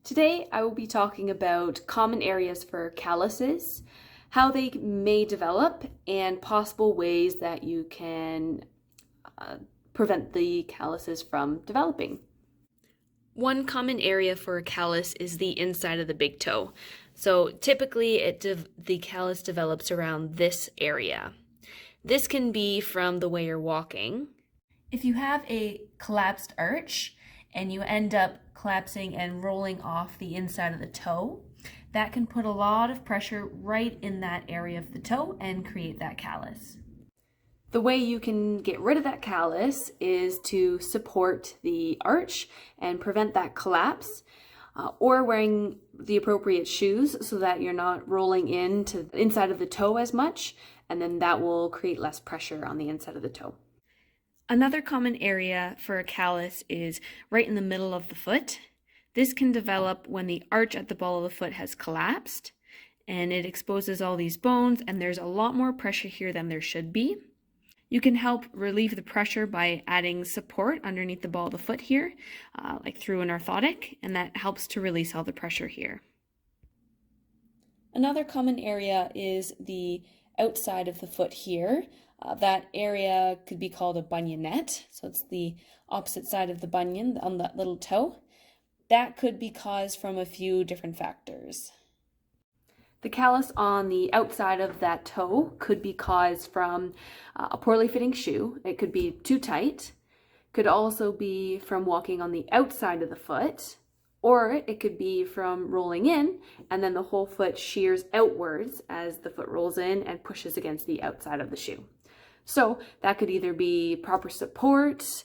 Today I will be talking about common areas for calluses, how they may develop, and possible ways that you can prevent the calluses from developing. One common area for a callus is the inside of the big toe. So typically the callus develops around this area. This can be from the way you're walking. If you have a collapsed arch and you end up collapsing and rolling off the inside of the toe, that can put a lot of pressure right in that area of the toe and create that callus. The way you can get rid of that callus is to support the arch and prevent that collapse, or wearing the appropriate shoes so that you're not rolling into the inside of the toe as much, and then that will create less pressure on the inside of the toe. Another common area for a callus is right in the middle of the foot. This can develop when the arch at the ball of the foot has collapsed and it exposes all these bones, and there's a lot more pressure here than there should be. You can help relieve the pressure by adding support underneath the ball of the foot here, like through an orthotic, and that helps to release all the pressure here. Another common area is the outside of the foot here. That area could be called a bunionette, so it's the opposite side of the bunion on that little toe. That could be caused from a few different factors. The callus on the outside of that toe could be caused from a poorly fitting shoe. It could be too tight. Could also be from walking on the outside of the foot, or it could be from rolling in and then the whole foot shears outwards as the foot rolls in and pushes against the outside of the shoe. So that could either be proper support,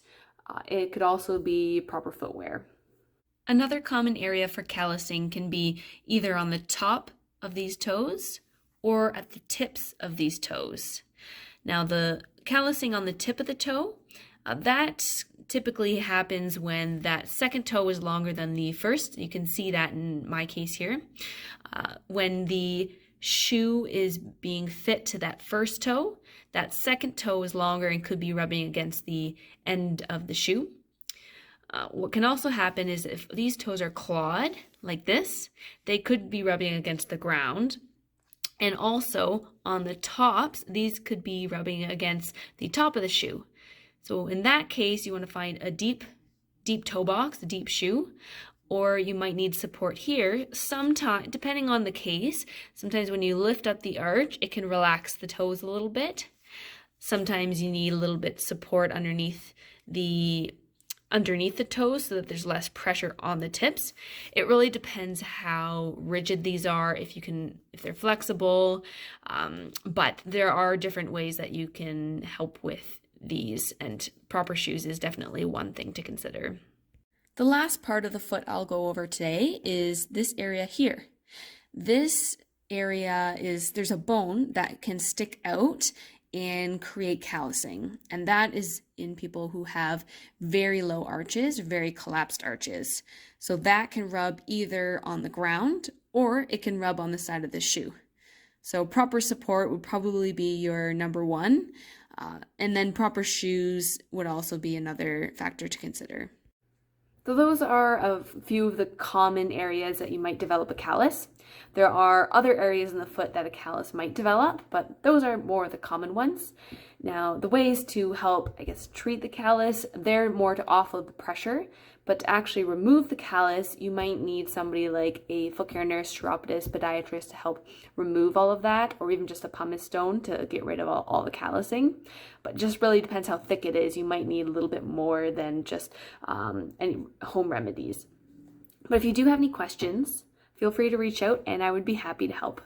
it could also be proper footwear. Another common area for callusing can be either on the top of these toes or at the tips of these toes. Now the callusing on the tip of the toe, that typically happens when that second toe is longer than the first. You can see that in my case here. When the shoe is being fit to that first toe, that second toe is longer and could be rubbing against the end of the shoe. What can also happen is if these toes are clawed like this, they could be rubbing against the ground. And also on the tops, these could be rubbing against the top of the shoe. So in that case, you want to find a deep toe box, a deep shoe, or you might need support here. Sometimes, depending on the case, sometimes when you lift up the arch, it can relax the toes a little bit. Sometimes you need a little bit support underneath the toes so that there's less pressure on the tips. It really depends how rigid these are, if they're flexible, but there are different ways that you can help with these, and proper shoes is definitely one thing to consider. The last part of the foot I'll go over today is this area here. This area there's a bone that can stick out and create callusing, and that is in people who have very low arches, very collapsed arches. So that can rub either on the ground or it can rub on the side of the shoe. So proper support would probably be your number one, and then proper shoes would also be another factor to consider. So those are a few of the common areas that you might develop a callus. There are other areas in the foot that a callus might develop, but those are more the common ones. Now, the ways to help, treat the callus, they're more to offload the pressure, but to actually remove the callus, you might need somebody like a foot care nurse, chiropodist, podiatrist to help remove all of that, or even just a pumice stone to get rid of all the callusing. But just really depends how thick it is. You might need a little bit more than just any home remedies. But if you do have any questions, feel free to reach out and I would be happy to help.